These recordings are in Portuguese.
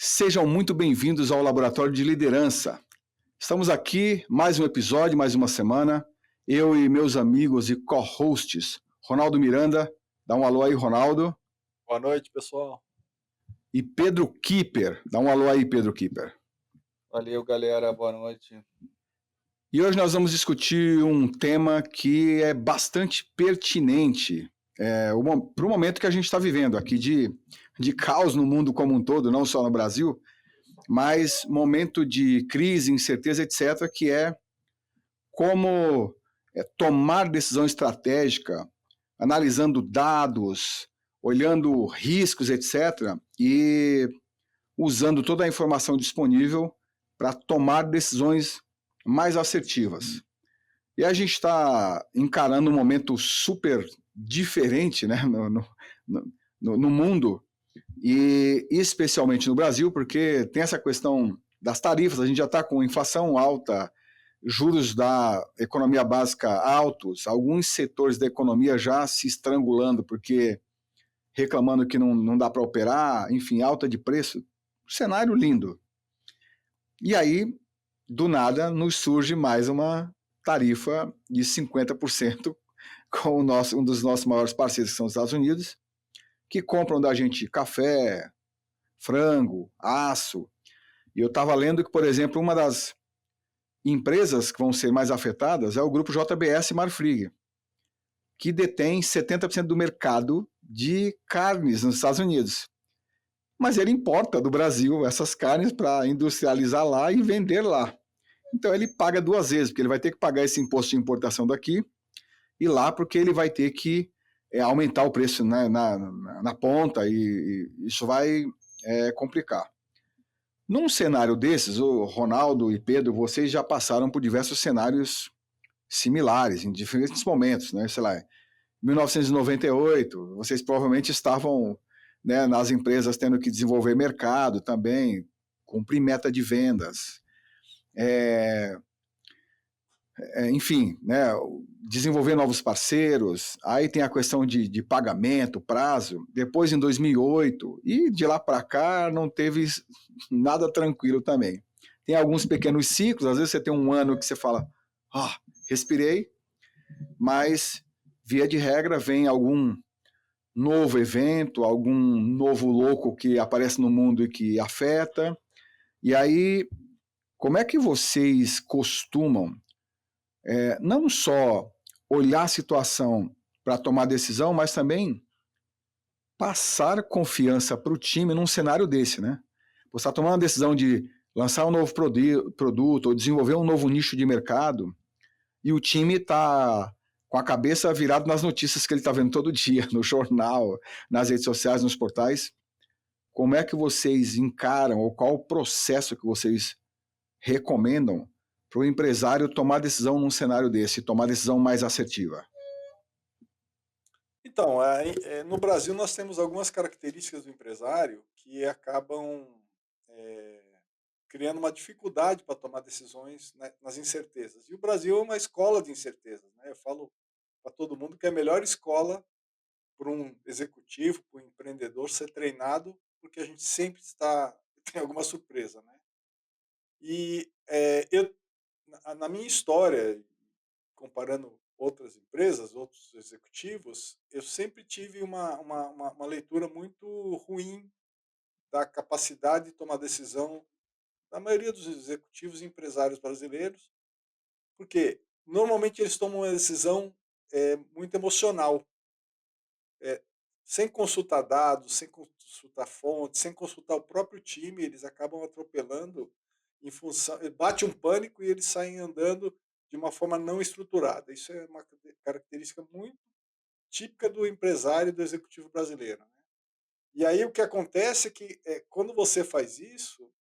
Sejam muito bem-vindos ao Laboratório de Liderança. Estamos aqui, mais um episódio, mais uma semana. Eu e meus amigos e co-hosts, Ronaldo Miranda, dá um alô aí, Ronaldo, Boa noite, pessoal. e Pedro Kipper, dá um alô aí, Pedro Kipper. Valeu, galera. Boa noite. E hoje nós vamos discutir um tema que é bastante pertinente para o momento que a gente está vivendo aqui de caos no mundo como um todo, não só no Brasil, mas momento de crise, incerteza, etc., que é como tomar decisão estratégica, analisando dados, olhando riscos, etc., e usando toda a informação disponível para tomar decisões mais assertivas. E a gente está encarando um momento super diferente, né, no mundo, e especialmente no Brasil, porque tem essa questão das tarifas, a gente já está com inflação alta, juros da economia básica altos, alguns setores da economia já se estrangulando porque reclamando que não dá para operar, enfim, alta de preço. Cenário lindo. E aí, do nada, nos surge mais uma tarifa de 50% com um dos nossos maiores parceiros, que são os Estados Unidos, que compram da gente café, frango, aço. E eu estava lendo que, por exemplo, uma das empresas que vão ser mais afetadas é o grupo JBS Marfrig, que detém 70% do mercado de carnes nos Estados Unidos. Mas ele importa do Brasil essas carnes para industrializar lá e vender lá. Então ele paga duas vezes, porque ele vai ter que pagar esse imposto de importação daqui e lá porque ele vai ter que aumentar o preço, né, na ponta e isso vai complicar. Num cenário desses, o Ronaldo e Pedro, vocês já passaram por diversos cenários similares, em diferentes momentos, né? Sei lá, em 1998, vocês provavelmente estavam, né, nas empresas tendo que desenvolver mercado também, cumprir meta de vendas, é, enfim, né, desenvolver novos parceiros, aí tem a questão de pagamento, prazo, depois em 2008, e de lá para cá não teve nada tranquilo também. Tem alguns pequenos ciclos, às vezes você tem um ano que você fala, respirei, mas via de regra vem algum novo evento, algum novo louco que aparece no mundo e que afeta, e aí como é que vocês costumam não só olhar a situação para tomar decisão, mas também passar confiança para o time num cenário desse, né? Você está tomando a decisão de lançar um novo produto ou desenvolver um novo nicho de mercado e o time está com a cabeça virada nas notícias que ele está vendo todo dia, no jornal, nas redes sociais, nos portais. Como é que vocês encaram ou qual o processo que vocês recomendam para o empresário tomar decisão num cenário desse, tomar decisão mais assertiva? Então, no Brasil nós temos algumas características do empresário que acabam criando uma dificuldade para tomar decisões, né, nas incertezas. E o Brasil é uma escola de incertezas, né? Eu falo para todo mundo que é a melhor escola para um executivo, para um empreendedor ser treinado, porque a gente sempre está tem alguma surpresa, né? E eu na minha história, comparando outras empresas, outros executivos, eu sempre tive uma leitura muito ruim da capacidade de tomar decisão da maioria dos executivos e empresários brasileiros, porque normalmente eles tomam uma decisão muito emocional, eh, sem consultar dados, sem consultar fontes, sem consultar o próprio time, eles acabam atropelando em função, bate um pânico e eles saem andando de uma forma não estruturada. Isso é uma característica muito típica do empresário e do executivo brasileiro, né. E aí o que acontece é que, quando você faz isso,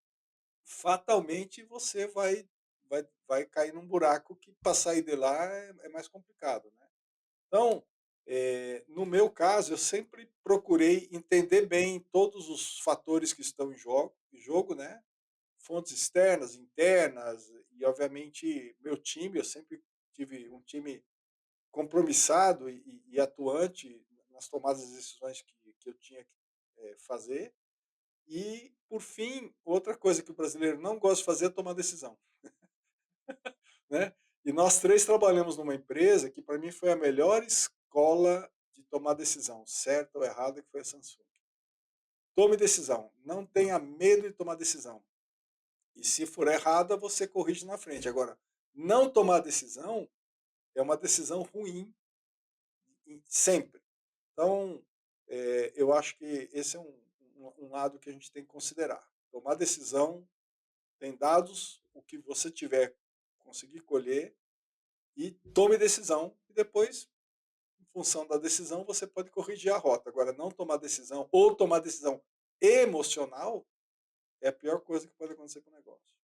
fatalmente você vai cair num buraco que para sair de lá é mais complicado, né. Então, no meu caso, eu sempre procurei entender bem todos os fatores que estão em jogo, né, fontes externas, internas e obviamente meu time, eu sempre tive um time compromissado e atuante nas tomadas de decisões que eu tinha que fazer. E, por fim, outra coisa que o brasileiro não gosta de fazer é tomar decisão, né? E nós três trabalhamos numa empresa que, para mim, foi a melhor escola de tomar decisão, certa ou errada, que foi a Samsung. Tome decisão, não tenha medo de tomar decisão. E se for errada, você corrige na frente. Agora, não tomar decisão é uma decisão ruim sempre. Então, eu acho que esse é um lado que a gente tem que considerar. Tomar decisão tem dados, o que você tiver, conseguir colher, e tome decisão. E depois, em função da decisão, você pode corrigir a rota. Agora, não tomar decisão ou tomar decisão emocional é a pior coisa que pode acontecer com o negócio.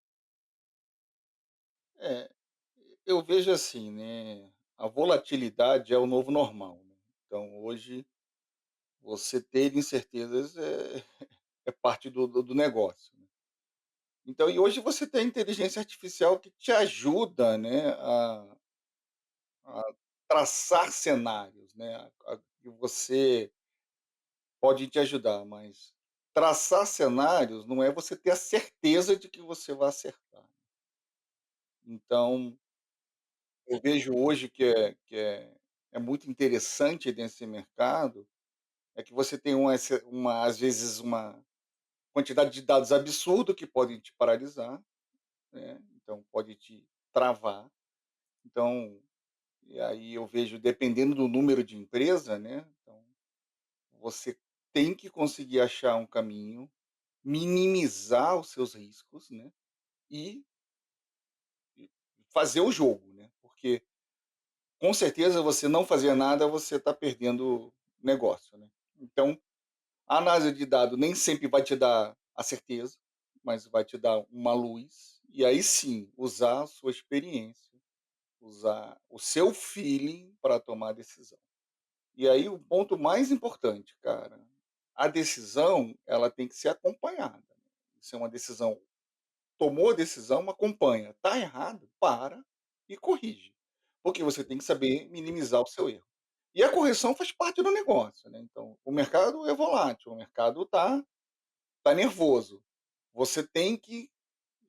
É, eu vejo assim, né, a volatilidade é o novo normal, né. Então hoje, você ter incertezas é parte do negócio, né. Então e hoje você tem a inteligência artificial que te ajuda, né, a traçar cenários, né, que você pode te ajudar, mas traçar cenários não é você ter a certeza de que você vai acertar. Então, eu vejo hoje que é muito interessante nesse mercado, é que você tem às vezes, uma quantidade de dados absurdo que podem te paralisar, né, então pode te travar. Então, e aí eu vejo dependendo do número de empresa, né, então você tem que conseguir achar um caminho, minimizar os seus riscos, né, e e fazer o jogo, né, porque com certeza você não fazer nada, você está perdendo negócio, né. Então, a análise de dado nem sempre vai te dar a certeza, mas vai te dar uma luz, e aí sim, usar a sua experiência, usar o seu feeling para tomar a decisão. E aí o ponto mais importante, cara, a decisão ela tem que ser acompanhada. Se é uma decisão, tomou a decisão, acompanha. Tá errado, para e corrige. Porque você tem que saber minimizar o seu erro. E a correção faz parte do negócio, né. Então, o mercado é volátil, o mercado tá nervoso. Você tem que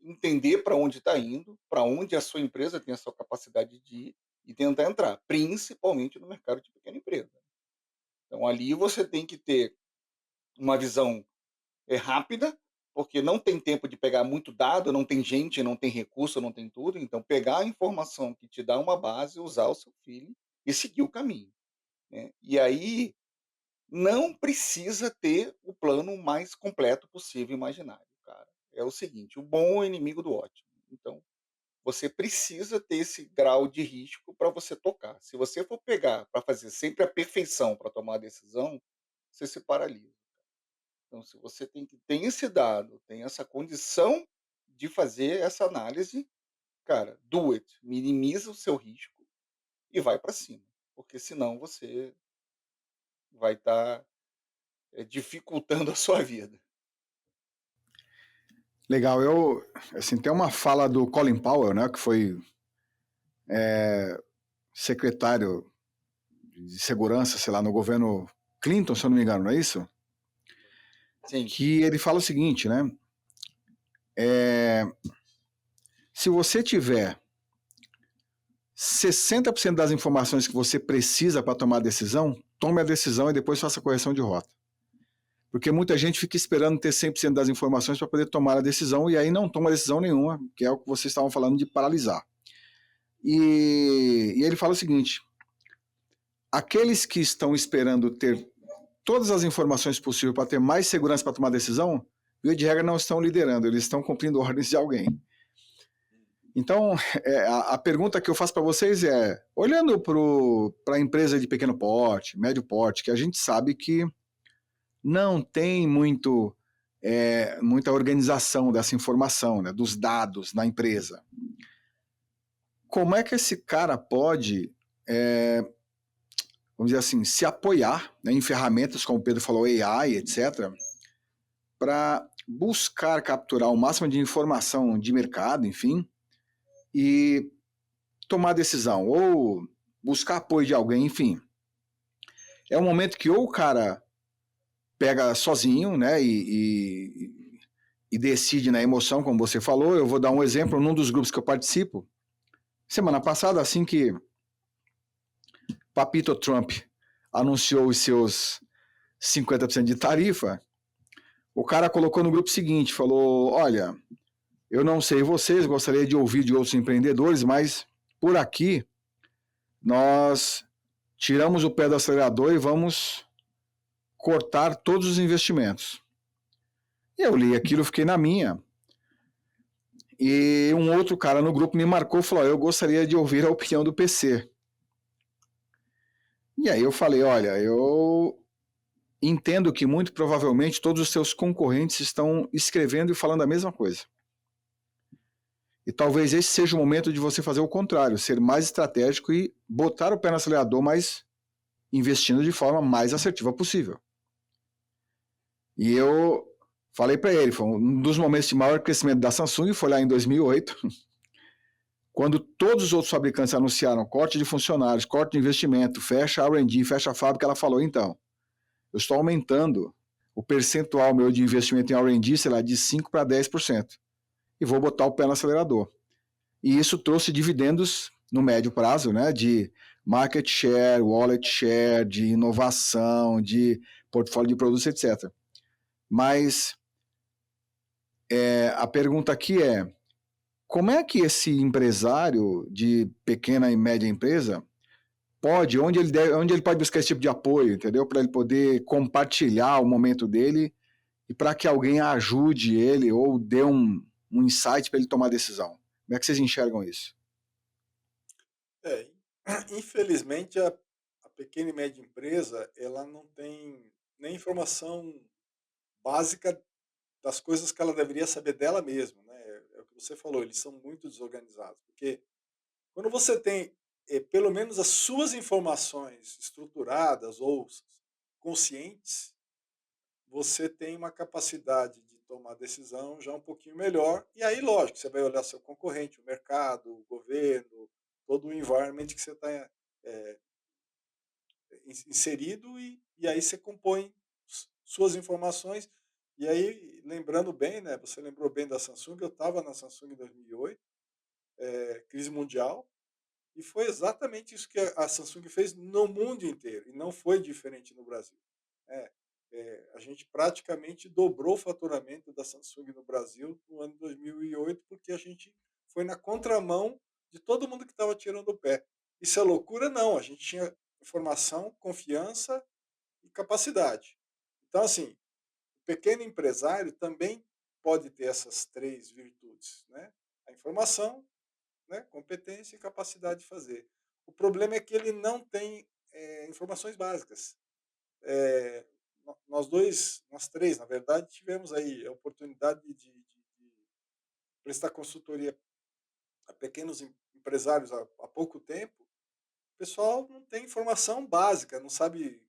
entender para onde está indo, para onde a sua empresa tem a sua capacidade de ir e tentar entrar, principalmente no mercado de pequena empresa. Então ali você tem que ter uma visão, rápida, porque não tem tempo de pegar muito dado, não tem gente, não tem recurso, não tem tudo, então pegar a informação que te dá uma base, usar o seu feeling e seguir o caminho, né. E aí, não precisa ter o plano mais completo possível imaginário, cara. É o seguinte, o bom é inimigo do ótimo. Então, você precisa ter esse grau de risco para você tocar. Se você for pegar para fazer sempre a perfeição para tomar a decisão, você se paralisa. Então, se você tem esse dado, tem essa condição de fazer essa análise, cara, do it, minimiza o seu risco e vai para cima, porque senão você vai estar, dificultando a sua vida. Legal, assim, tem uma fala do Colin Powell, né, que foi secretário de segurança, sei lá, no governo Clinton, se eu não me engano, não é isso? Sim, Que ele fala o seguinte, né, é, se você tiver 60% das informações que você precisa para tomar a decisão, tome a decisão e depois faça a correção de rota. Porque muita gente fica esperando ter 100% das informações para poder tomar a decisão e aí não toma decisão nenhuma, que é o que vocês estavam falando de paralisar. E ele fala o seguinte: aqueles que estão esperando ter todas as informações possíveis para ter mais segurança para tomar decisão, via de regra não estão liderando, eles estão cumprindo ordens de alguém. Então, a pergunta que eu faço para vocês é, olhando para a empresa de pequeno porte, médio porte, que a gente sabe que não tem muita organização dessa informação, né, dos dados na empresa. Como é que esse cara pode, vamos dizer assim, se apoiar, né, em ferramentas, como o Pedro falou, AI, etc., para buscar capturar o máximo de informação de mercado, enfim, e tomar decisão, ou buscar apoio de alguém, enfim. É um momento que ou o cara pega sozinho, né, e decide na emoção, como você falou. Eu vou dar um exemplo, num dos grupos que eu participo, semana passada, assim que Papito Trump anunciou os seus 50% de tarifa, o cara colocou no grupo seguinte, falou, olha, eu não sei vocês, gostaria de ouvir de outros empreendedores, mas por aqui nós tiramos o pé do acelerador e vamos cortar todos os investimentos. E eu li aquilo, fiquei na minha. E um outro cara no grupo me marcou e falou, eu gostaria de ouvir a opinião do PC. E aí eu falei, olha, eu entendo que muito provavelmente todos os seus concorrentes estão escrevendo e falando a mesma coisa. E talvez esse seja o momento de você fazer o contrário, ser mais estratégico e botar o pé no acelerador, mas investindo de forma mais assertiva possível. E eu falei para ele, foi um dos momentos de maior crescimento da Samsung, foi lá em 2008, quando todos os outros fabricantes anunciaram corte de funcionários, corte de investimento, fecha a R&D, fecha a fábrica, ela falou, então, eu estou aumentando o percentual meu de investimento em R&D, sei lá, de 5% para 10%, e vou botar o pé no acelerador. E isso trouxe dividendos no médio prazo, né, de market share, wallet share, de inovação, de portfólio de produtos, etc. Mas a pergunta aqui é, como é que esse empresário de pequena e média empresa pode, onde ele pode buscar esse tipo de apoio, entendeu? Para ele poder compartilhar o momento dele e para que alguém ajude ele ou dê um insight para ele tomar decisão. Como é que vocês enxergam isso? É, infelizmente a pequena e média empresa ela não tem nem informação básica das coisas que ela deveria saber dela mesma, né? É o que você falou, eles são muito desorganizados, porque quando você tem pelo menos as suas informações estruturadas ou conscientes, você tem uma capacidade de tomar decisão já um pouquinho melhor. E aí, lógico, você vai olhar seu concorrente, o mercado, o governo, todo o environment que você está inserido e aí você compõe suas informações. E aí, lembrando bem, né, você lembrou bem da Samsung, eu estava na Samsung em 2008, crise mundial, e foi exatamente isso que a Samsung fez no mundo inteiro, e não foi diferente no Brasil. É, a gente praticamente dobrou o faturamento da Samsung no Brasil no ano 2008, porque a gente foi na contramão de todo mundo que estava tirando o pé. Isso é loucura? Não, a gente tinha informação, confiança e capacidade. Então, assim, o pequeno empresário também pode ter essas três virtudes, né? A informação, né? Competência e capacidade de fazer. O problema é que ele não tem informações básicas. É, nós três, na verdade, tivemos aí a oportunidade de prestar consultoria a pequenos empresários há pouco tempo. O pessoal não tem informação básica, não sabe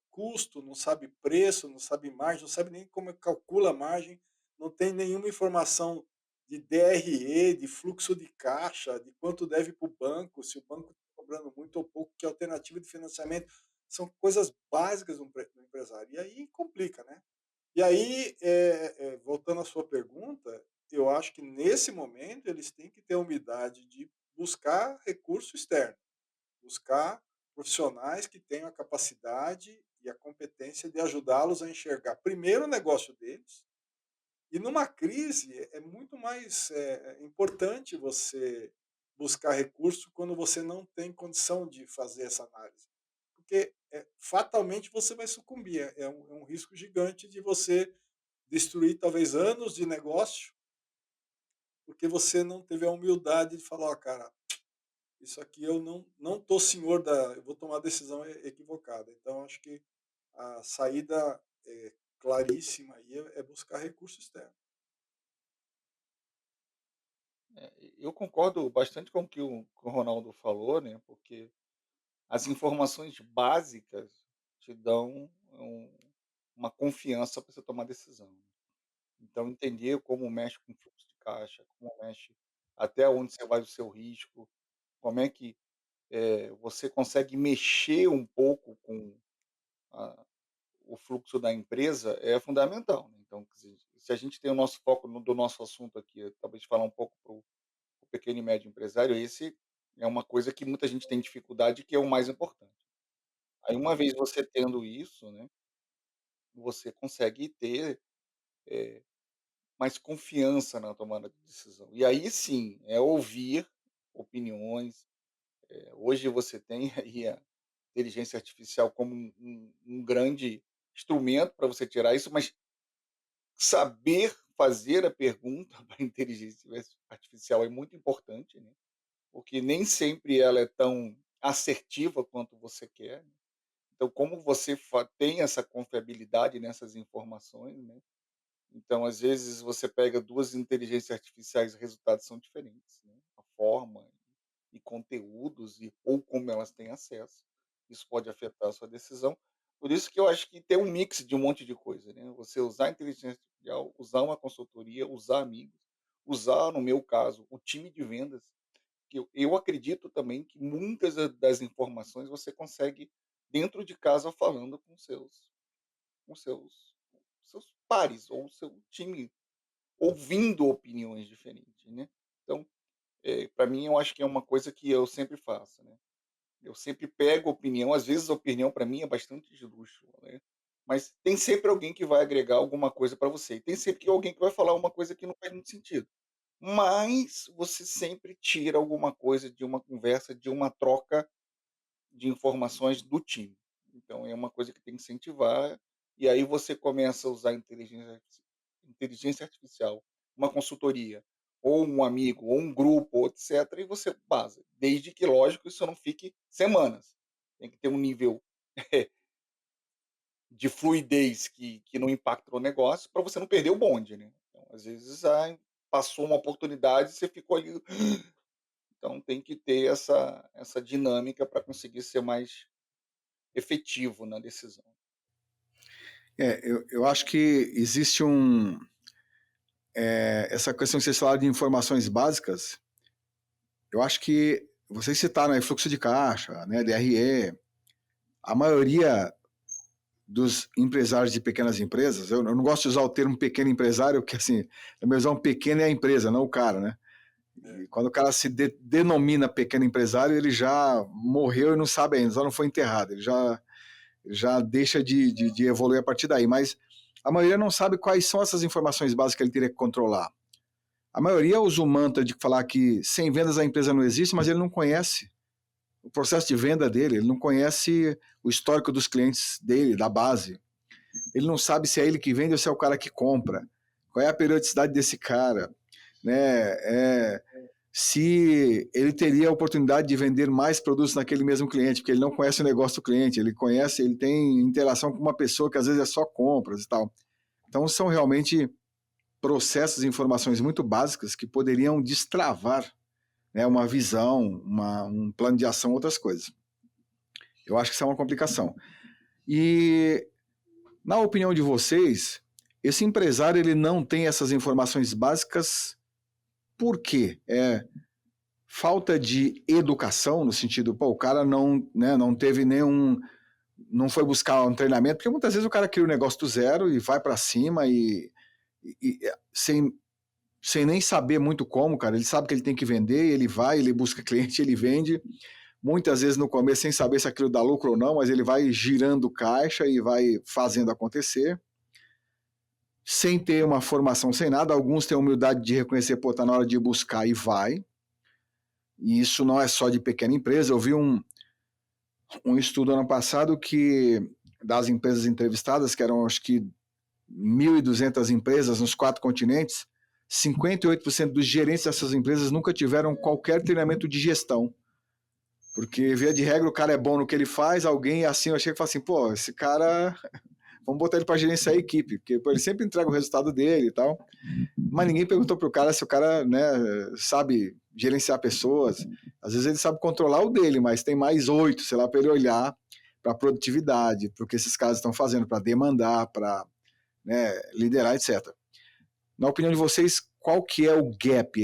custo, não sabe preço, não sabe margem, não sabe nem como calcula a margem, não tem nenhuma informação de DRE, de fluxo de caixa, de quanto deve para o banco, se o banco está cobrando muito ou pouco, que alternativa de financiamento. São coisas básicas do empresário. E aí complica, né? E aí, voltando à sua pergunta, eu acho que nesse momento eles têm que ter a humildade de buscar recurso externo, buscar profissionais que tenham a capacidade e a competência de ajudá-los a enxergar primeiro o negócio deles. E numa crise é muito mais importante você buscar recurso quando você não tem condição de fazer essa análise. Porque fatalmente você vai sucumbir. É um risco gigante de você destruir talvez anos de negócio porque você não teve a humildade de falar, ó, cara, isso aqui eu não tô senhor eu vou tomar a decisão equivocada. Então acho que a saída claríssima aí é buscar recurso externo. Eu concordo bastante com o que o Ronaldo falou, né, porque as informações básicas te dão uma confiança para você tomar decisão. Então entender como mexe com o fluxo de caixa, como mexe até onde você vai o seu risco, como é que, você consegue mexer um pouco com a o fluxo da empresa é fundamental, né. Então, quer dizer, se a gente tem o nosso foco do nosso assunto aqui, talvez falar um pouco para o pequeno e médio empresário, esse é uma coisa que muita gente tem dificuldade, que é o mais importante. Aí uma vez você tendo isso, né, você consegue ter, eh, mais confiança na tomada de decisão. E aí sim, é ouvir opiniões. Hoje você tem aí a inteligência artificial como um grande instrumento para você tirar isso, mas saber fazer a pergunta para a inteligência artificial é muito importante, né, porque nem sempre ela é tão assertiva quanto você quer, né. Então como você tem essa confiabilidade nessas informações, né, então às vezes você pega 2 inteligências artificiais, os resultados são diferentes, né, a forma e conteúdos ou como elas têm acesso. Isso pode afetar a sua decisão. Por isso que eu acho que tem um mix de um monte de coisa, né, você usar a inteligência artificial, usar uma consultoria, usar amigos, usar, no meu caso, o time de vendas, que eu acredito também que muitas das informações você consegue dentro de casa falando com seus pares ou seu time, ouvindo opiniões diferentes, né. Então, para mim eu acho que é uma coisa que eu sempre faço, né. Eu sempre pego opinião, às vezes a opinião para mim é bastante esdrúxula, né, mas tem sempre alguém que vai agregar alguma coisa para você, e tem sempre que alguém que vai falar uma coisa que não faz muito sentido. Mas você sempre tira alguma coisa de uma conversa, de uma troca de informações do time. Então é uma coisa que tem que incentivar, e aí você começa a usar inteligência artificial, uma consultoria, ou um amigo, ou um grupo, ou etcétera, e você basa. Desde que, lógico, isso não fique semanas. Tem que ter um nível de fluidez que não impacta o negócio, para você não perder o bonde, né. Então, às vezes, passou uma oportunidade, você ficou ali. Então tem que ter essa dinâmica para conseguir ser mais efetivo na decisão. Eu acho que existe essa questão que vocês falaram de informações básicas. Eu acho que vocês citaram aí fluxo de caixa, né, DRE. A maioria dos empresários de pequenas empresas, eu não gosto de usar o termo pequeno empresário, porque assim, é melhor usar um pequeno é a empresa, não o cara, né? E quando o cara se denomina pequeno empresário, ele já morreu e não sabe ainda, só não foi enterrado, ele já deixa de evoluir a partir daí. Mas a maioria não sabe quais são essas informações básicas que ele teria que controlar. A maioria usa o mantra de falar que sem vendas a empresa não existe, mas ele não conhece o processo de venda dele, ele não conhece o histórico dos clientes dele, da base. Ele não sabe se é ele que vende ou se é o cara que compra. Qual é a periodicidade desse cara, né? Se ele teria a oportunidade de vender mais produtos naquele mesmo cliente, porque ele não conhece o negócio do cliente, ele tem interação com uma pessoa que às vezes é só compras e tal. Então são realmente processos e informações muito básicas que poderiam destravar, né, uma visão, um plano de ação, outras coisas. Eu acho que isso é uma complicação. E, na opinião de vocês, esse empresário ele não tem essas informações básicas por quê? Falta de educação, no sentido, pô, o cara não, né, não teve nenhum, não foi buscar um treinamento, porque muitas vezes o cara cria um negócio do zero e vai para cima e sem nem saber muito como, cara, ele sabe que ele tem que vender, ele vai, ele busca cliente, ele vende, muitas vezes no começo sem saber se aquilo dá lucro ou não, mas ele vai girando caixa e vai fazendo acontecer, sem ter uma formação, sem nada. Alguns têm a humildade de reconhecer, pô, tá na hora de buscar e vai. E isso não é só de pequena empresa. Eu vi um estudo ano passado que das empresas entrevistadas, que eram acho que 1.200 empresas nos 4 continentes, 58% dos gerentes dessas empresas nunca tiveram qualquer treinamento de gestão. Porque, via de regra, o cara é bom no que ele faz, alguém assim, eu chego e falo assim, pô, esse cara, vamos botar ele para gerenciar a equipe, porque pô, ele sempre entrega o resultado dele e tal. Mas ninguém perguntou pro cara se o cara, né, sabe gerenciar pessoas. Às vezes ele sabe controlar o dele, mas tem mais 8, sei lá, para ele olhar para a produtividade, para o que esses caras estão fazendo, para demandar, para, né, liderar, etc. Na opinião de vocês, qual que é o gap?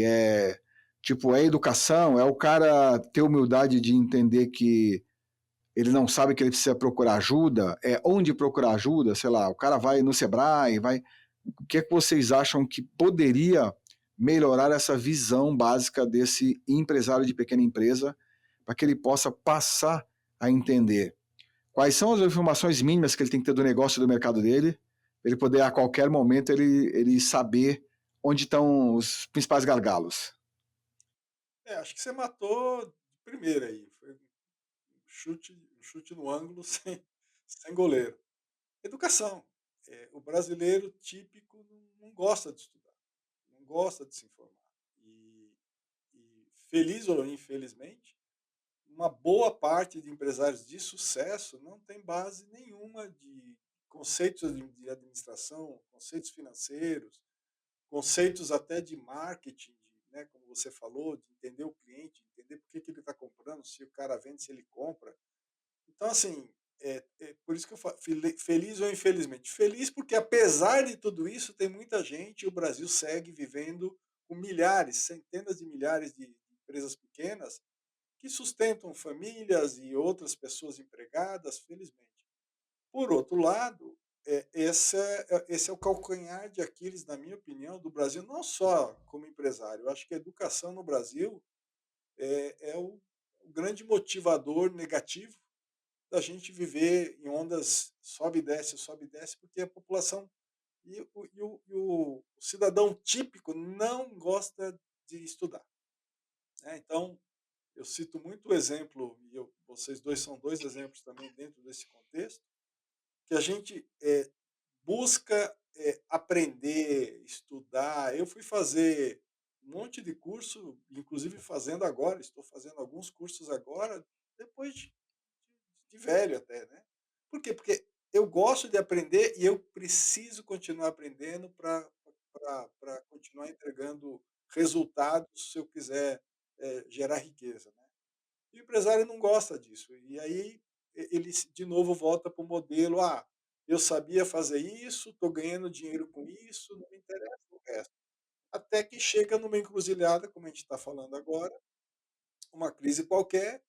Tipo, é educação? É o cara ter humildade de entender que ele não sabe que ele precisa procurar ajuda, onde procurar ajuda, sei lá, o cara vai no Sebrae, vai. O que é que vocês acham que poderia melhorar essa visão básica desse empresário de pequena empresa para que ele possa passar a entender quais são as informações mínimas que ele tem que ter do negócio e do mercado dele, para ele poder a qualquer momento ele saber onde estão os principais gargalos? Acho que você matou de primeira aí. Foi um chute no ângulo sem goleiro. Educação. O brasileiro típico não gosta de estudar, não gosta de se informar. E feliz ou infelizmente, uma boa parte de empresários de sucesso não tem base nenhuma de conceitos de administração, conceitos financeiros, conceitos até de marketing, né, como você falou, de entender o cliente, entender por que ele está comprando, se o cara vende, se ele compra. Então, assim, por isso que eu falo, feliz ou infelizmente. Feliz porque, apesar de tudo isso, tem muita gente, e o Brasil segue vivendo com milhares, centenas de milhares de empresas pequenas que sustentam famílias e outras pessoas empregadas, felizmente. Por outro lado, esse é o calcanhar de Aquiles, na minha opinião, do Brasil, não só como empresário. Eu acho que a educação no Brasil é o grande motivador negativo da gente viver em ondas sobe e desce, porque a população e o cidadão típico não gosta de estudar, né? Então, eu cito muito o exemplo, e vocês dois são dois exemplos também dentro desse contexto, que a gente busca aprender, estudar. Eu fui fazer um monte de curso, inclusive fazendo agora, estou fazendo alguns cursos agora, depois de velho até, né? Por quê? Porque eu gosto de aprender e eu preciso continuar aprendendo para continuar entregando resultados se eu quiser gerar riqueza, né? E o empresário não gosta disso. E aí ele de novo volta para o modelo: ah, eu sabia fazer isso, estou ganhando dinheiro com isso, não me interessa o resto. Até que chega numa encruzilhada, como a gente está falando agora, uma crise qualquer,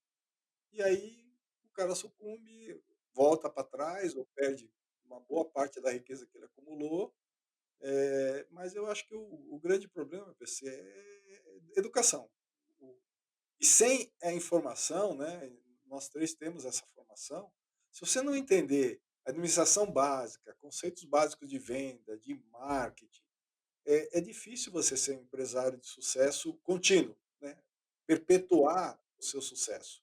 e aí o cara sucumbe, volta para trás ou perde uma boa parte da riqueza que ele acumulou. Mas eu acho que o grande problema, PC, é educação. E sem a informação, né, nós três temos essa formação, se você não entender administração básica, conceitos básicos de venda, de marketing, é difícil você ser um empresário de sucesso contínuo, né? Perpetuar o seu sucesso.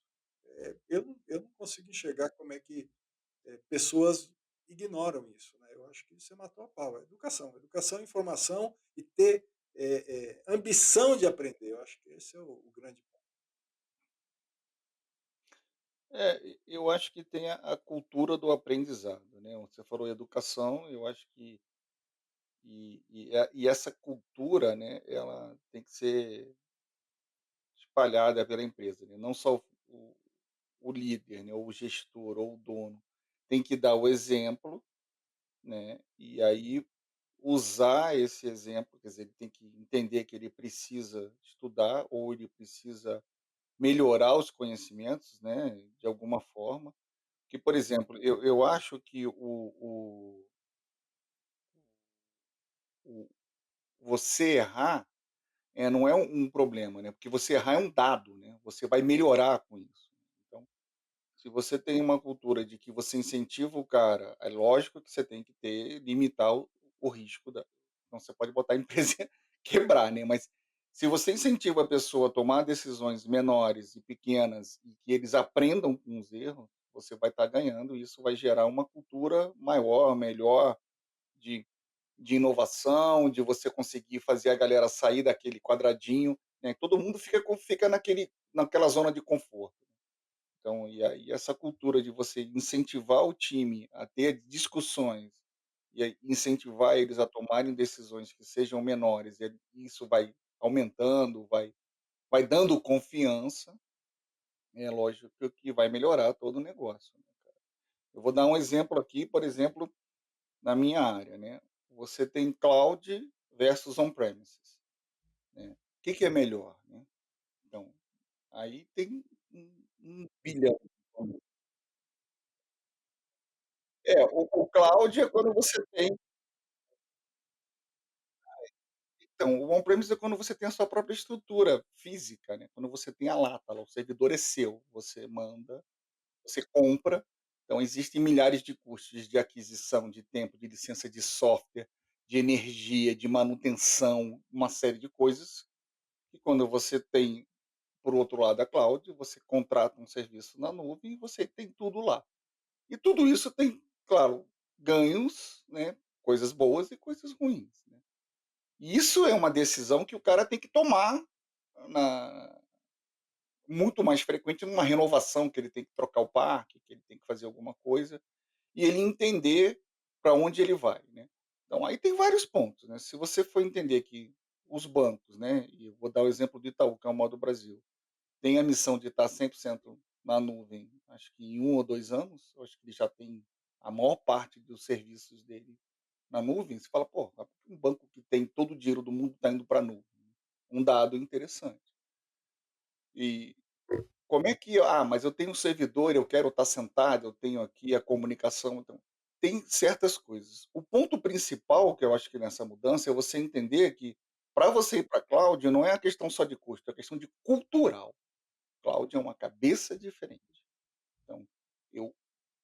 Eu não consigo enxergar como é que pessoas ignoram isso, né? Eu acho que você matou a pau. É educação, educação, informação e ter ambição de aprender. Eu acho que esse é o grande ponto. Eu acho que tem a cultura do aprendizado, né, você falou educação, eu acho que essa cultura, né, ela tem que ser espalhada pela empresa, né, não só o líder, né, ou o gestor ou o dono, tem que dar o exemplo, né, e aí usar esse exemplo, quer dizer, ele tem que entender que ele precisa estudar ou ele precisa melhorar os conhecimentos, né, de alguma forma. Que, por exemplo, eu acho que o você errar, não é um problema, né, porque você errar é um dado, né, você vai melhorar com isso. Então, se você tem uma cultura de que você incentiva o cara, é lógico que você tem que limitar o risco da então você pode botar a empresa quebrar, né, mas se você incentiva a pessoa a tomar decisões menores e pequenas e que eles aprendam com os erros, você vai estar ganhando e isso vai gerar uma cultura maior, melhor de inovação, de você conseguir fazer a galera sair daquele quadradinho, né, todo mundo fica naquela zona de conforto. Então, e aí essa cultura de você incentivar o time a ter discussões e aí incentivar eles a tomarem decisões que sejam menores, e isso vai aumentando, vai dando confiança, é lógico que vai melhorar todo o negócio, né, cara. Eu vou dar um exemplo aqui, por exemplo, na minha área, né, você tem cloud versus on-premises, né. Que é melhor, né? Então, aí tem um bilhão. o cloud é quando você tem. Então, o on-premise é quando você tem a sua própria estrutura física, né, quando você tem a lata lá, o servidor é seu, você manda, você compra. Então existem milhares de custos de aquisição, de tempo, de licença de software, de energia, de manutenção, uma série de coisas, e quando você tem, por outro lado, a cloud, você contrata um serviço na nuvem e você tem tudo lá. E tudo isso tem, claro, ganhos, né, coisas boas e coisas ruins, né. E isso é uma decisão que o cara tem que tomar na muito mais frequente numa renovação, que ele tem que trocar o parque, que ele tem que fazer alguma coisa, e ele entender para onde ele vai, né. Então aí tem vários pontos, né, se você for entender que os bancos, né, e eu vou dar o exemplo do Itaú, que é o maior do Brasil, tem a missão de estar 100% na nuvem, acho que em 1 ou 2 anos, eu acho que ele já tem a maior parte dos serviços dele na nuvem. Você fala: "Pô, um banco que tem todo o dinheiro do mundo está indo para a nuvem", um dado interessante. E como é que mas eu tenho um servidor, eu quero estar sentado, eu tenho aqui a comunicação, então tem certas coisas. O ponto principal que eu acho que nessa mudança é você entender que para você ir pra cloud não é a questão só de custo, é a questão de cultural. Cloud é uma cabeça diferente. Então, eu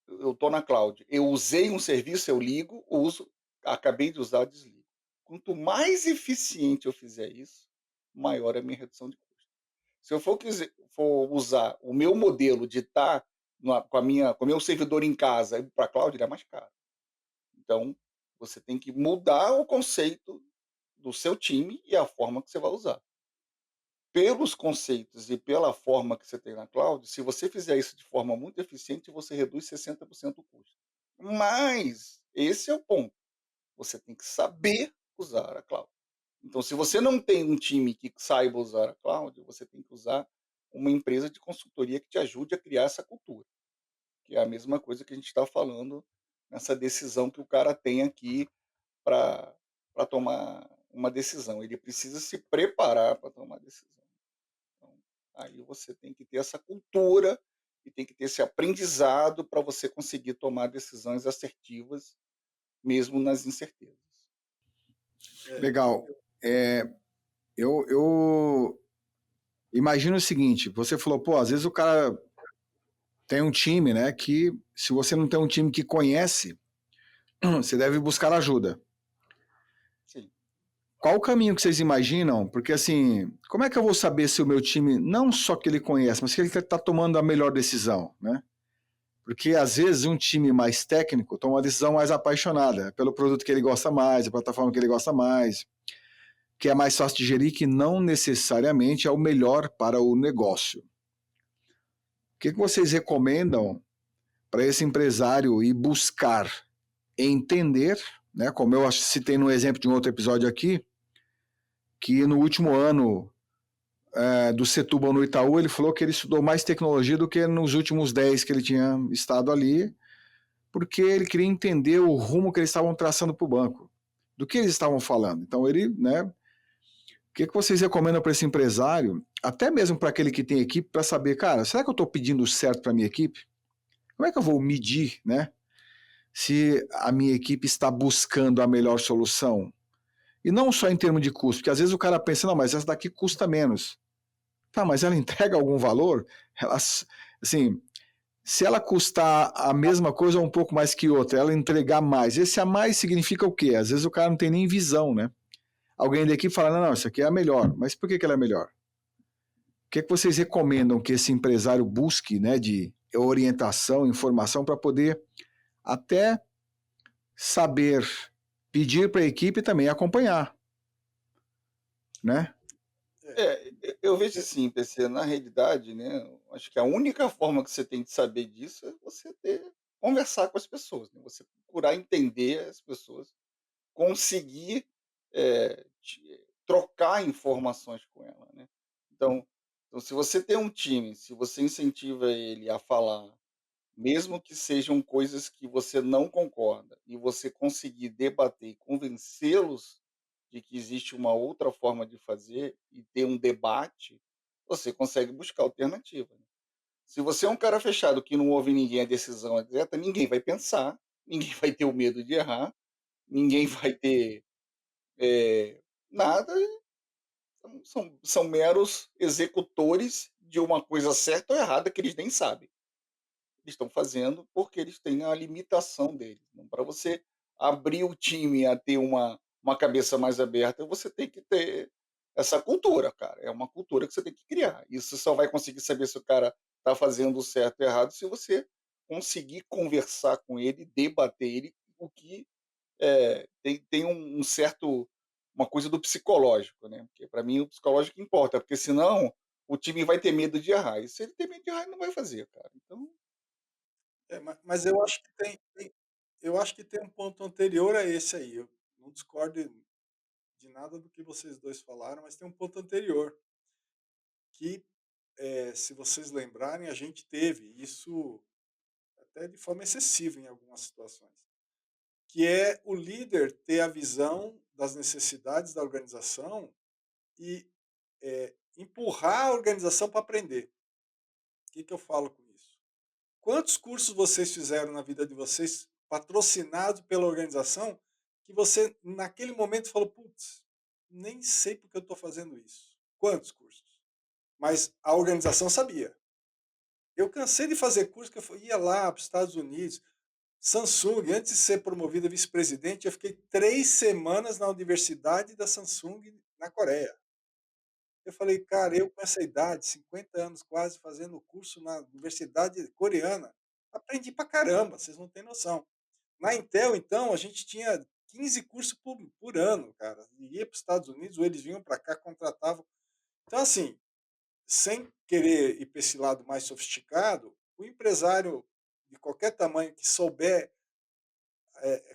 eu estou na cloud, eu usei um serviço, eu ligo, uso, acabei de usar, eu desligo. Quanto mais eficiente eu fizer isso, maior é a minha redução de custo. Se eu for usar o meu modelo de estar com o meu servidor em casa para a cloud, ele é mais caro. Então, você tem que mudar o conceito do seu time e a forma que você vai usar. Pelos conceitos e pela forma que você tem na cloud, se você fizer isso de forma muito eficiente, você reduz 60% o custo. Mas esse é o ponto, você tem que saber usar a cloud. Então, se você não tem um time que saiba usar a cloud, você tem que usar uma empresa de consultoria que te ajude a criar essa cultura, que é a mesma coisa que a gente está falando nessa decisão que o cara tem aqui para tomar uma decisão. Ele precisa se preparar para tomar a decisão. Então, aí você tem que ter essa cultura e tem que ter esse aprendizado para você conseguir tomar decisões assertivas, mesmo nas incertezas. É, Legal. É, eu imagino o seguinte: você falou, pô, às vezes o cara tem um time, né? Que se você não tem um time que conhece, você deve buscar ajuda. Sim, Qual o caminho que vocês imaginam? Porque assim, como é que eu vou saber se o meu time, não só que ele conhece, mas que ele está tomando a melhor decisão, né? Porque às vezes um time mais técnico toma uma decisão mais apaixonada pelo produto que ele gosta mais, a plataforma que ele gosta mais, que é mais fácil de gerir, que não necessariamente é o melhor para o negócio. O que vocês recomendam para esse empresário ir buscar entender, né? Como eu citei no exemplo de um outro episódio aqui, que no último ano do Setúbal no Itaú, ele falou que ele estudou mais tecnologia do que nos últimos 10 que ele tinha estado ali, porque ele queria entender o rumo que eles estavam traçando para o banco, do que eles estavam falando. Então ele, né, o que vocês recomendam para esse empresário, até mesmo para aquele que tem equipe, para saber, cara, será que eu estou pedindo certo para a minha equipe? Como é que eu vou medir, né, se a minha equipe está buscando a melhor solução? E não só em termos de custo, porque às vezes o cara pensa, não, mas essa daqui custa menos. Tá, mas ela entrega algum valor? Ela, assim, se ela custar a mesma coisa ou um pouco mais que outra, ela entregar mais. Esse a mais significa o quê? Às vezes o cara não tem nem visão, né? Alguém da equipe fala, não, isso aqui é a melhor. Mas por que ela é melhor? O que vocês recomendam que esse empresário busque, né, de orientação, informação, para poder até saber pedir para a equipe também acompanhar, né? é, eu vejo assim, PC, na realidade, né, eu acho que a única forma que você tem de saber disso é você conversar com as pessoas, né, você procurar entender as pessoas, conseguir trocar informações com ela, né? Então, se você tem um time, se você incentiva ele a falar, mesmo que sejam coisas que você não concorda, e você conseguir debater e convencê-los de que existe uma outra forma de fazer e ter um debate, você consegue buscar alternativa, né? Se você é um cara fechado que não ouve ninguém, a decisão é direta, ninguém vai pensar ninguém vai ter o medo de errar, ninguém vai ter, nada, são meros executores de uma coisa certa ou errada que eles nem sabem. Eles estão fazendo porque eles têm a limitação deles. Então, para você abrir o time a ter uma cabeça mais aberta, você tem que ter essa cultura, cara. É uma cultura que você tem que criar. Isso só vai conseguir saber se o cara está fazendo certo ou errado se você conseguir conversar com ele, debater ele, o que tem um certo uma coisa do psicológico, né? Porque para mim o psicológico importa, porque senão o time vai ter medo de errar. E se ele tem medo de errar, ele não vai fazer, cara. Então, Mas eu acho que eu acho que tem um ponto anterior a esse aí. Eu não discordo de nada do que vocês dois falaram, mas tem um ponto anterior que, se vocês lembrarem, a gente teve isso até de forma excessiva em algumas situações, que é o líder ter a visão das necessidades da organização e empurrar a organização para aprender. O que eu falo com isso? Quantos cursos vocês fizeram na vida de vocês, patrocinados pela organização, que você, naquele momento, falou: putz, nem sei porque eu estou fazendo isso? Quantos cursos? Mas a organização sabia. Eu cansei de fazer curso que eu ia lá para os Estados Unidos. Samsung, antes de ser promovido a vice-presidente, eu fiquei 3 semanas na universidade da Samsung, na Coreia. Eu falei: cara, eu com essa idade, 50 anos quase, fazendo curso na universidade coreana, aprendi pra caramba, vocês não têm noção. Na Intel, então, a gente tinha 15 cursos por ano, cara. Ia para os Estados Unidos, ou eles vinham para cá, contratavam. Então, assim, sem querer ir para esse lado mais sofisticado, o empresário de qualquer tamanho que souber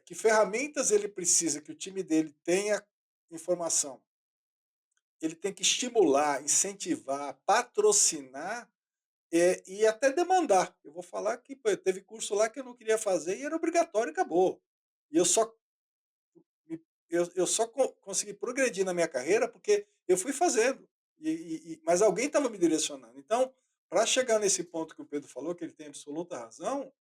que ferramentas ele precisa que o time dele tenha informação, ele tem que estimular, incentivar, patrocinar e até demandar. Eu vou falar que pô, teve curso lá que eu não queria fazer e era obrigatório e acabou. E eu só consegui progredir na minha carreira porque eu fui fazendo. Mas alguém estava me direcionando. Então, para chegar nesse ponto que o Pedro falou, que ele tem absoluta razão,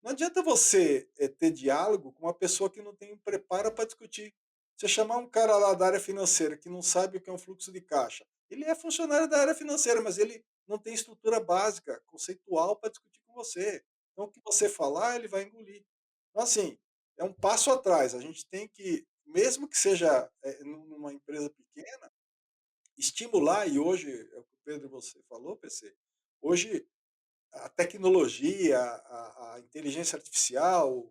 não adianta você ter diálogo com uma pessoa que não tem preparo para discutir. Você chamar um cara lá da área financeira que não sabe o que é um fluxo de caixa, ele é funcionário da área financeira, mas ele não tem estrutura básica, conceitual para discutir com você. Então, o que você falar, ele vai engolir. Então, assim, é um passo atrás. A gente tem que, mesmo que seja numa empresa pequena, estimular, e hoje, é o que o Pedro e você falou, PC, hoje a tecnologia, a inteligência artificial,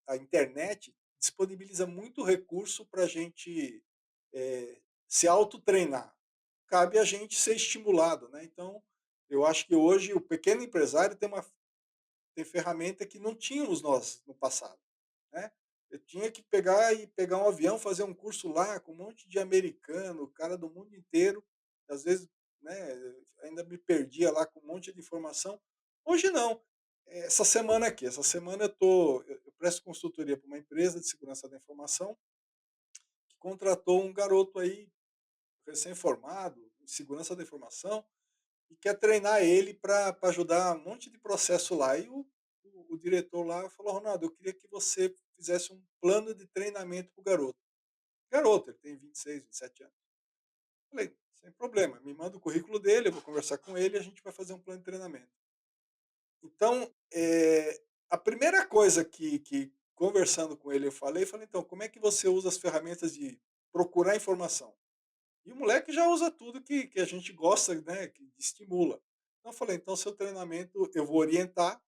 a internet disponibiliza muito recurso para a gente se autotreinar. Cabe a gente ser estimulado, né? Então, eu acho que hoje o pequeno empresário tem ferramenta que não tínhamos nós no passado, né? Eu tinha que pegar um avião, fazer um curso lá com um monte de americano, cara do mundo inteiro, às vezes, né, ainda me perdia lá com um monte de informação. Hoje não. Essa semana aqui, essa semana eu presto consultoria para uma empresa de segurança da informação que contratou um garoto aí recém-formado em segurança da informação e quer treinar ele para ajudar um monte de processo lá. E o diretor lá falou: Ronaldo, eu queria que você fizesse um plano de treinamento para o garoto. Garoto, ele tem 26, 27 anos. Falei: sem problema, me manda o currículo dele, eu vou conversar com ele e a gente vai fazer um plano de treinamento. Então, a primeira coisa que conversando com ele eu falei: então, como é que você usa as ferramentas de procurar informação? E o moleque já usa tudo que a gente gosta, né, que estimula. Então eu falei: então seu treinamento eu vou orientar,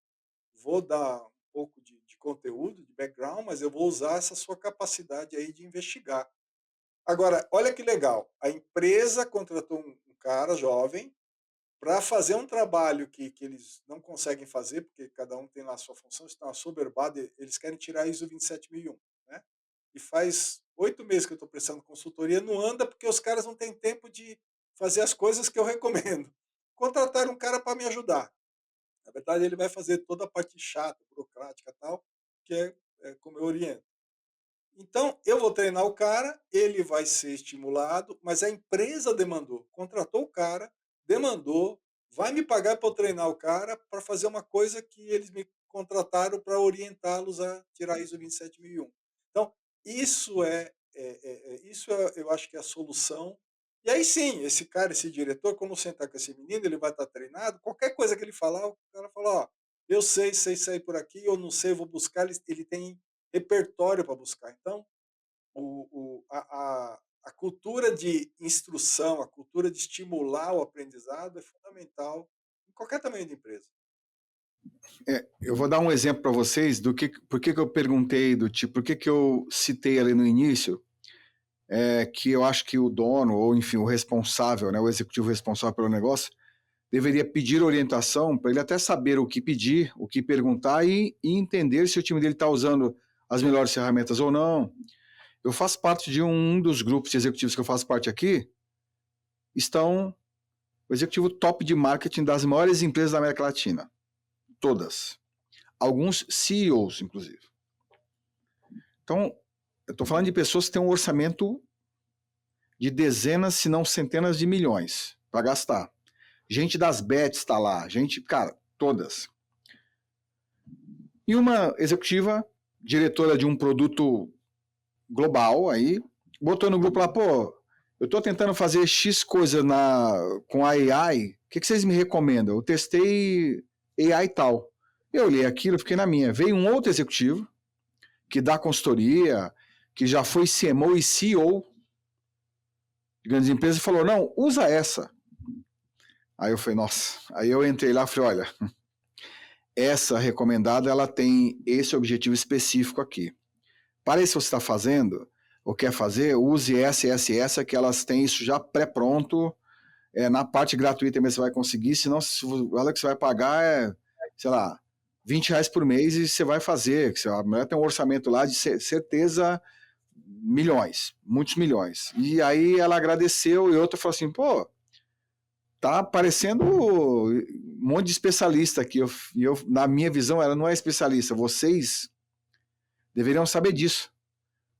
vou dar um pouco de conteúdo, de background, mas eu vou usar essa sua capacidade aí de investigar. Agora, olha que legal, a empresa contratou um cara jovem para fazer um trabalho que eles não conseguem fazer, porque cada um tem lá a sua função, estão assoberbados, eles querem tirar a ISO 27001, né? E faz 8 meses que eu estou prestando consultoria, não anda porque os caras não têm tempo de fazer as coisas que eu recomendo. Contrataram um cara para me ajudar. Na verdade, ele vai fazer toda a parte chata, burocrática e tal, que é como eu oriento. Então, eu vou treinar o cara, ele vai ser estimulado, mas a empresa demandou, contratou o cara, demandou, vai me pagar para eu treinar o cara para fazer uma coisa que eles me contrataram para orientá-los a tirar a ISO 27001. Então, eu acho que é a solução. E aí sim, esse cara, esse diretor, quando sentar com esse menino, ele vai estar treinado. Qualquer coisa que ele falar, o cara fala: ó, eu sei sair por aqui, eu não sei, eu vou buscar. Ele tem repertório para buscar. Então, a cultura de instrução, a cultura de estimular o aprendizado é fundamental em qualquer tamanho de empresa. Eu vou dar um exemplo para vocês por que eu perguntei do tipo, por que eu citei ali no início, que eu acho que o dono, ou enfim, o responsável, né, o executivo responsável pelo negócio, deveria pedir orientação para ele até saber o que pedir, o que perguntar e entender se o time dele está usando as melhores ferramentas ou não. Eu faço parte de um dos grupos de executivos que eu faço parte aqui, estão o executivo top de marketing das maiores empresas da América Latina. Todas. Alguns CEOs, inclusive. Então, eu estou falando de pessoas que têm um orçamento de dezenas, se não centenas de milhões para gastar. Gente das bets está lá, gente, cara, todas. E uma executiva, diretora de um produto global, aí, botou no grupo lá, pô, eu estou tentando fazer X coisa com a AI, o que vocês me recomendam? Eu testei AI e tal. Eu olhei aquilo, fiquei na minha. Veio um outro executivo, que dá consultoria, que já foi CMO e CEO de grandes empresas, e falou, não, usa essa. Aí eu falei, nossa. Aí eu entrei lá e falei, olha, essa recomendada, ela tem esse objetivo específico aqui. Para isso que você está fazendo, ou quer fazer, use essa, que elas têm isso já pré-pronto, na parte gratuita mesmo você vai conseguir, senão ela que você vai pagar sei lá, R$20 por mês e você vai fazer. A mulher tem um orçamento lá de certeza milhões, muitos milhões. E aí ela agradeceu e outra falou assim, pô, tá parecendo um monte de especialista aqui. Na minha visão, ela não é especialista. Vocês deveriam saber disso.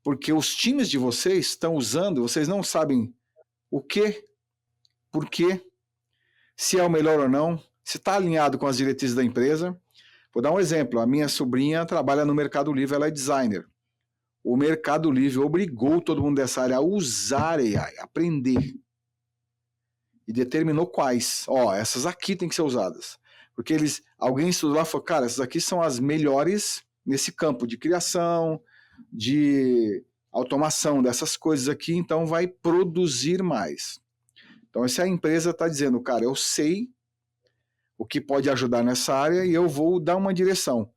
Porque os times de vocês estão usando, vocês não sabem o quê, por quê, se é o melhor ou não, se está alinhado com as diretrizes da empresa. Vou dar um exemplo. A minha sobrinha trabalha no Mercado Livre, ela é designer. O Mercado Livre obrigou todo mundo dessa área a usar AI, aprender. E determinou quais. Essas aqui tem que ser usadas. Porque alguém estudou lá e falou, cara, essas aqui são as melhores nesse campo de criação, de automação dessas coisas aqui, então vai produzir mais. Então, se a empresa está dizendo, cara, eu sei o que pode ajudar nessa área e eu vou dar uma direção.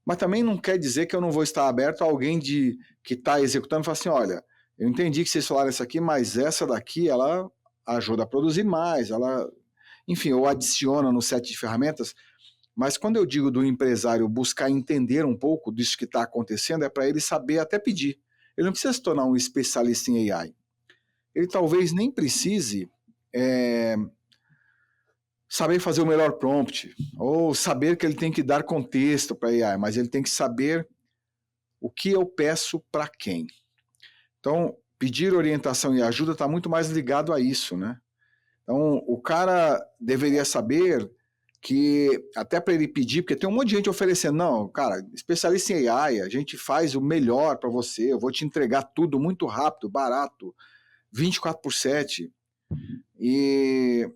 Mas também não quer dizer que eu não vou estar aberto a alguém que está executando e falar assim, olha, eu entendi que vocês falaram isso aqui, mas essa daqui, ela ajuda a produzir mais, enfim, ou adiciona no set de ferramentas. Mas quando eu digo do empresário buscar entender um pouco disso que está acontecendo, é para ele saber até pedir. Ele não precisa se tornar um especialista em AI. Ele talvez nem precise saber fazer o melhor prompt, ou saber que ele tem que dar contexto para AI, mas ele tem que saber o que eu peço para quem. Então, pedir orientação e ajuda está muito mais ligado a isso, né? Então, o cara deveria saber que, até para ele pedir, porque tem um monte de gente oferecendo, não, cara, especialista em AI, a gente faz o melhor para você, eu vou te entregar tudo muito rápido, barato, 24/7. E,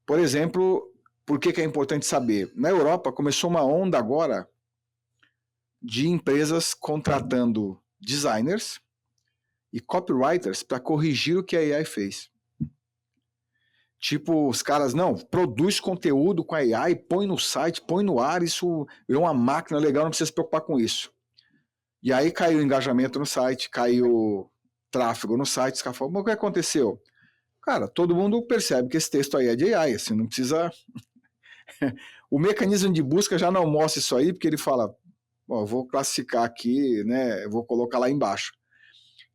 por exemplo, por que é importante saber? Na Europa começou uma onda agora de empresas contratando designers e copywriters para corrigir o que a AI fez. Tipo, os caras, não, produz conteúdo com a AI, põe no site, põe no ar, isso é uma máquina legal, não precisa se preocupar com isso. E aí caiu o engajamento no site, caiu tráfego no site, os caras falam, mas o que aconteceu? Cara, todo mundo percebe que esse texto aí é de AI, assim, não precisa... O mecanismo de busca já não mostra isso aí, porque ele fala, eu vou classificar aqui, né, eu vou colocar lá embaixo.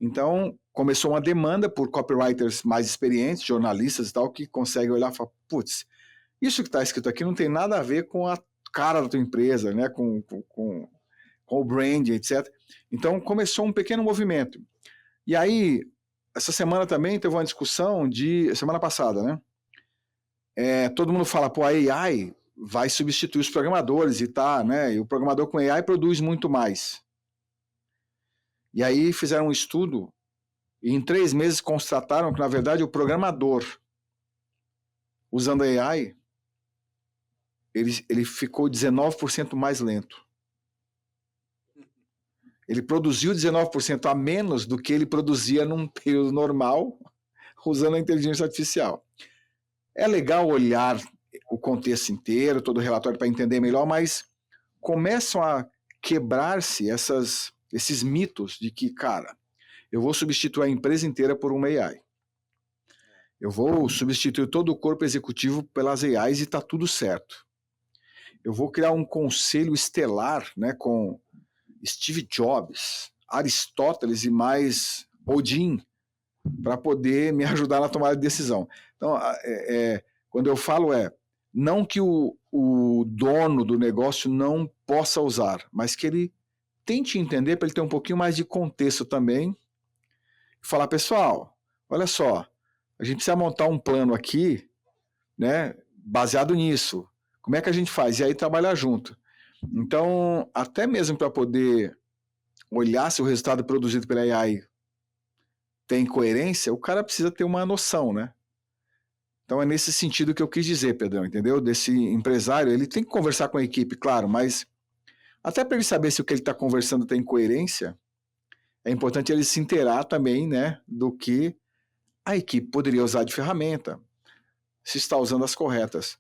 Então, começou uma demanda por copywriters mais experientes, jornalistas e tal, que conseguem olhar e falar, putz, isso que está escrito aqui não tem nada a ver com a cara da tua empresa, né, com o brand, etc. Então, começou um pequeno movimento. E aí, essa semana também teve uma discussão semana passada, né? Todo mundo fala, pô, a AI vai substituir os programadores e tá, né? E o programador com AI produz muito mais. E aí fizeram um estudo e em 3 meses constataram que, na verdade, o programador usando AI, ele ficou 19% mais lento. Ele produziu 19% a menos do que ele produzia num período normal usando a inteligência artificial. É legal olhar o contexto inteiro, todo o relatório para entender melhor, mas começam a quebrar-se esses mitos de que, cara, eu vou substituir a empresa inteira por uma AI. Eu vou substituir todo o corpo executivo pelas AIs e está tudo certo. Eu vou criar um conselho estelar, né, com Steve Jobs, Aristóteles e mais Odin para poder me ajudar na tomada de decisão. Então, quando eu falo não que o dono do negócio não possa usar, mas que ele tente entender para ele ter um pouquinho mais de contexto também e falar, pessoal, olha só, a gente precisa montar um plano aqui, né, baseado nisso. Como é que a gente faz? E aí trabalhar junto. Então, até mesmo para poder olhar se o resultado produzido pela AI tem coerência, o cara precisa ter uma noção, né? Então é nesse sentido que eu quis dizer, Pedrão, entendeu? Desse empresário, ele tem que conversar com a equipe, claro, mas até para ele saber se o que ele está conversando tem coerência, é importante ele se inteirar também, né, do que a equipe poderia usar de ferramenta, se está usando as corretas.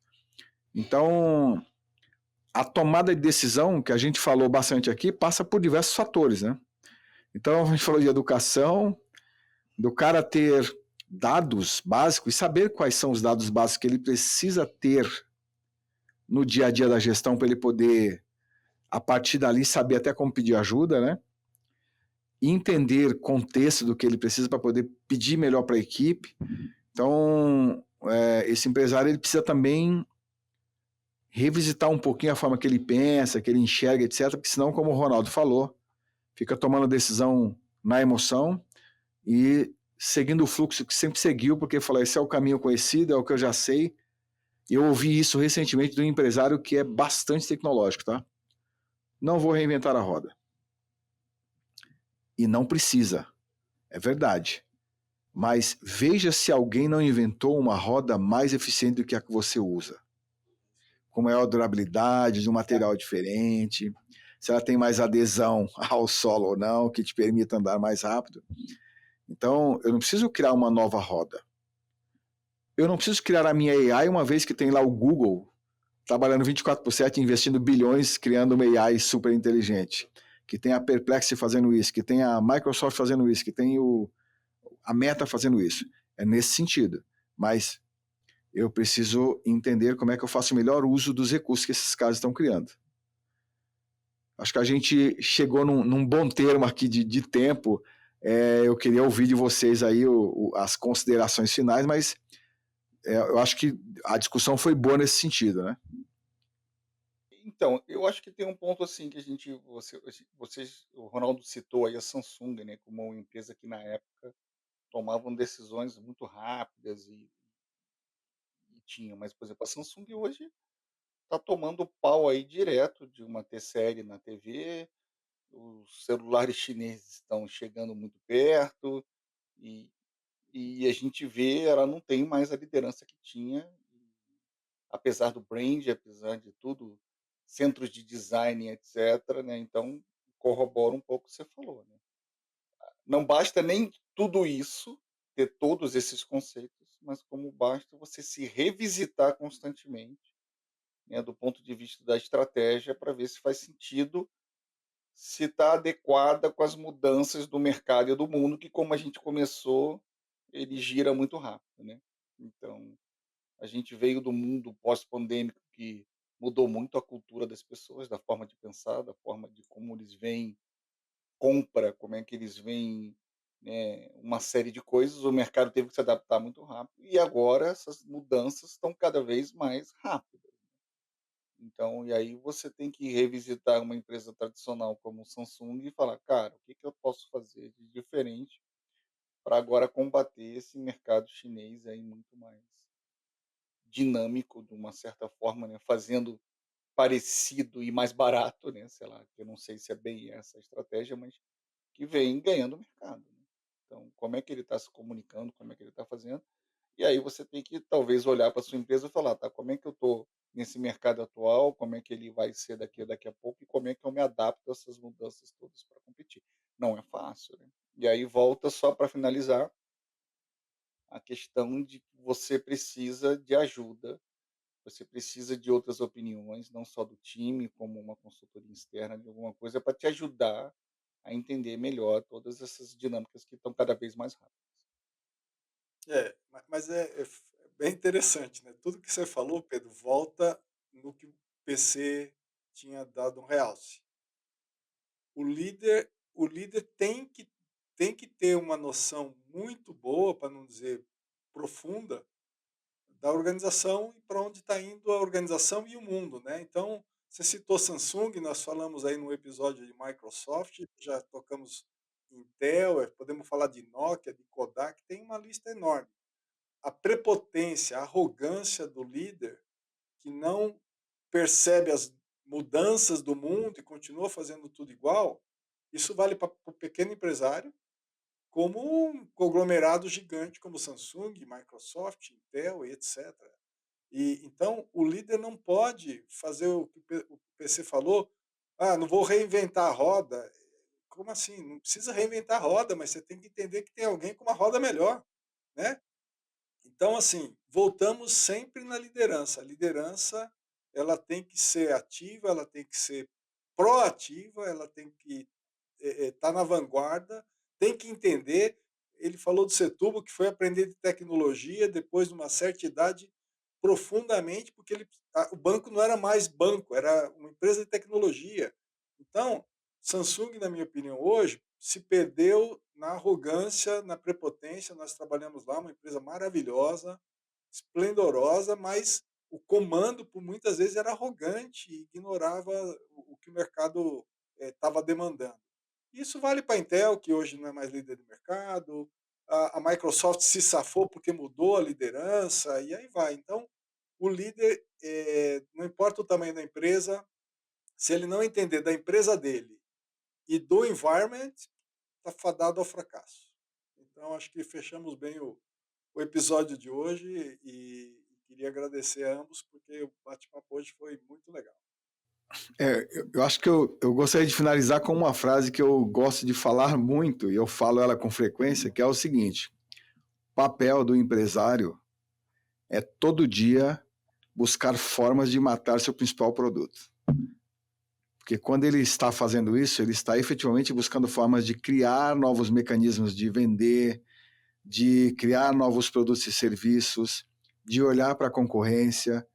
Então, a tomada de decisão, que a gente falou bastante aqui, passa por diversos fatores, né? Então, a gente falou de educação, do cara ter dados básicos e saber quais são os dados básicos que ele precisa ter no dia a dia da gestão para ele poder, a partir dali, saber até como pedir ajuda, né? E entender contexto do que ele precisa para poder pedir melhor para a equipe. Então, esse empresário ele precisa também revisitar um pouquinho a forma que ele pensa, que ele enxerga, etc. Porque senão, como o Ronaldo falou, fica tomando decisão na emoção e seguindo o fluxo que sempre seguiu, porque falou, esse é o caminho conhecido, é o que eu já sei. Eu ouvi isso recentemente de um empresário que é bastante tecnológico, tá? Não vou reinventar a roda. E não precisa, é verdade. Mas veja se alguém não inventou uma roda mais eficiente do que a que você usa. Com maior durabilidade, de um material diferente, se ela tem mais adesão ao solo ou não, que te permita andar mais rápido. Então, eu não preciso criar uma nova roda. Eu não preciso criar a minha AI, uma vez que tem lá o Google trabalhando 24/7, investindo bilhões, criando uma AI super inteligente. Que tem a Perplexity fazendo isso, que tem a Microsoft fazendo isso, que tem a Meta fazendo isso. É nesse sentido. Mas eu preciso entender como é que eu faço o melhor uso dos recursos que esses caras estão criando. Acho que a gente chegou num bom termo aqui de tempo. Eu queria ouvir de vocês aí as considerações finais, mas eu acho que a discussão foi boa nesse sentido, né? Então, eu acho que tem um ponto assim que vocês, o Ronaldo citou aí a Samsung, né, como uma empresa que na época tomavam decisões muito rápidas e tinha, mas por exemplo, a Samsung hoje está tomando pau aí direto de uma T-série na TV, os celulares chineses estão chegando muito perto e, e a gente vê, ela não tem mais a liderança que tinha, apesar do brand, apesar de tudo, centros de design, etc, né, então corrobora um pouco o que você falou, né. Não basta nem tudo isso, ter todos esses conceitos, mas como basta você se revisitar constantemente, né, do ponto de vista da estratégia, para ver se faz sentido, se está adequada com as mudanças do mercado e do mundo, que como a gente começou, ele gira muito rápido, né. Então, a gente veio do mundo pós-pandêmico que mudou muito a cultura das pessoas, da forma de pensar, da forma de como eles veem compra, como é que eles veem, né, uma série de coisas. O mercado teve que se adaptar muito rápido e agora essas mudanças estão cada vez mais rápidas. Então, e aí você tem que revisitar uma empresa tradicional como o Samsung e falar: "Cara, o que que eu posso fazer de diferente para agora combater esse mercado chinês aí muito mais dinâmico, de uma certa forma, né, fazendo parecido e mais barato, né, sei lá, que eu não sei se é bem essa a estratégia, mas que vem ganhando mercado, né. Então, como é que ele está se comunicando, como é que ele está fazendo, e aí você tem que talvez olhar para sua empresa e falar: "Tá, como é que eu estou nesse mercado atual, como é que ele vai ser daqui a pouco e como é que eu me adapto a essas mudanças todas para competir". Não é fácil, né. E aí volta, só para finalizar, a questão de que você precisa de ajuda, você precisa de outras opiniões, não só do time, como uma consultoria externa de alguma coisa para te ajudar a entender melhor todas essas dinâmicas que estão cada vez mais rápidas. Mas é bem interessante, né? Tudo que você falou, Pedro, volta no que o PC tinha dado um realce. O líder tem que ter uma noção muito boa, para não dizer profunda, da organização e para onde está indo a organização e o mundo, né? Então, você citou Samsung, nós falamos aí no episódio de Microsoft, já tocamos Intel, podemos falar de Nokia, de Kodak, tem uma lista enorme. A prepotência, a arrogância do líder que não percebe as mudanças do mundo e continua fazendo tudo igual, isso vale para o pequeno empresário, como um conglomerado gigante como Samsung, Microsoft, Intel e etc. E então o líder não pode fazer o que o PC falou, não vou reinventar a roda. Como assim? Não precisa reinventar a roda, mas você tem que entender que tem alguém com uma roda melhor, né? Então, assim, voltamos sempre na liderança. A liderança, ela tem que ser ativa, ela tem que ser proativa, ela tem que estar na vanguarda, tem que entender. Ele falou do Setúbal, que foi aprender de tecnologia depois de uma certa idade, profundamente, porque o banco não era mais banco, era uma empresa de tecnologia. Então, Samsung, na minha opinião, hoje se perdeu na arrogância, na prepotência. Nós trabalhamos lá, uma empresa maravilhosa, esplendorosa, mas o comando, por muitas vezes, era arrogante e ignorava o que o mercado estava demandando. Isso vale para a Intel, que hoje não é mais líder do mercado, a Microsoft se safou porque mudou a liderança, e aí vai. Então, o líder, não importa o tamanho da empresa, se ele não entender da empresa dele e do environment, está fadado ao fracasso. Então, acho que fechamos bem o episódio de hoje e queria agradecer a ambos, porque o bate-papo hoje foi muito legal. Eu acho que eu gostaria de finalizar com uma frase que eu gosto de falar muito, e eu falo ela com frequência, que é o seguinte: o papel do empresário é todo dia buscar formas de matar seu principal produto. Porque quando ele está fazendo isso, ele está efetivamente buscando formas de criar novos mecanismos de vender, de criar novos produtos e serviços, de olhar para a concorrência,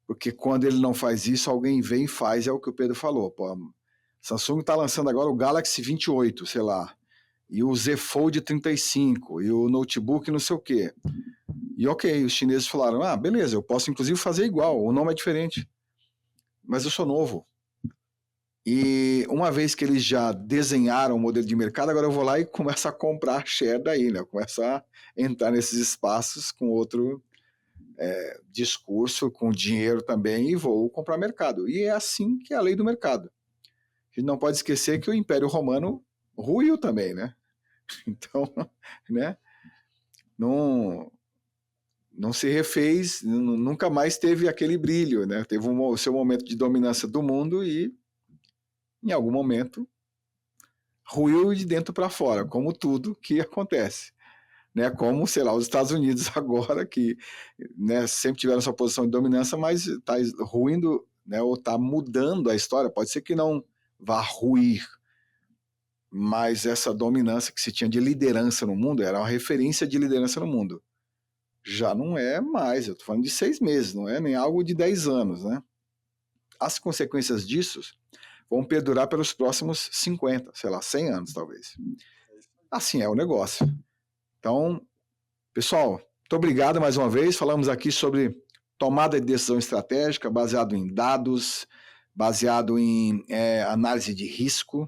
porque quando ele não faz isso, alguém vem e faz, é o que o Pedro falou. Pô, Samsung está lançando agora o Galaxy 28, sei lá, e o Z Fold 35, e o notebook não sei o quê. E ok, os chineses falaram, beleza, eu posso inclusive fazer igual, o nome é diferente, mas eu sou novo. E uma vez que eles já desenharam o modelo de mercado, agora eu vou lá e começo a comprar share daí, né? Eu começo a entrar nesses espaços com outro discurso, com dinheiro também, e vou comprar mercado. E é assim que é a lei do mercado. A gente não pode esquecer que o Império Romano ruiu também, né? Então, né? Não se refez, nunca mais teve aquele brilho, né? Teve o seu momento de dominância do mundo e, em algum momento, ruiu de dentro para fora, como tudo que acontece. Né, como, sei lá, os Estados Unidos agora, que, né, sempre tiveram essa posição de dominância, mas está ruindo, né, ou está mudando a história. Pode ser que não vá ruir, mas essa dominância que se tinha de liderança no mundo, era uma referência de liderança no mundo. Já não é mais, eu estou falando de 6 meses, não é nem algo de 10 anos. Né? As consequências disso vão perdurar pelos próximos 50, sei lá, 100 anos talvez. É isso aí. Assim é o negócio. Então, pessoal, muito obrigado mais uma vez. Falamos aqui sobre tomada de decisão estratégica baseado em dados, baseado em análise de risco,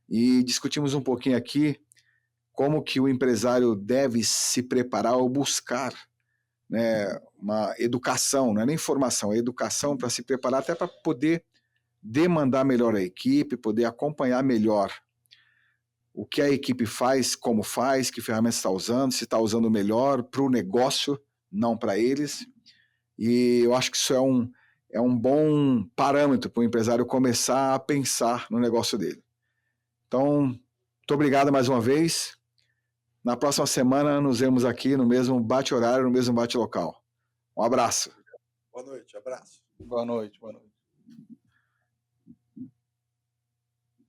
e discutimos um pouquinho aqui como que o empresário deve se preparar ou buscar, né, uma educação, não é nem formação, é educação para se preparar até para poder demandar melhor a equipe, poder acompanhar melhor o que a equipe faz, como faz, que ferramentas está usando, se está usando melhor para o negócio, não para eles. E eu acho que isso é um bom parâmetro para o empresário começar a pensar no negócio dele. Então, muito obrigado mais uma vez. Na próxima semana nos vemos aqui no mesmo bate-horário, no mesmo bate-local. Um abraço. Boa noite, abraço. Boa noite, boa noite.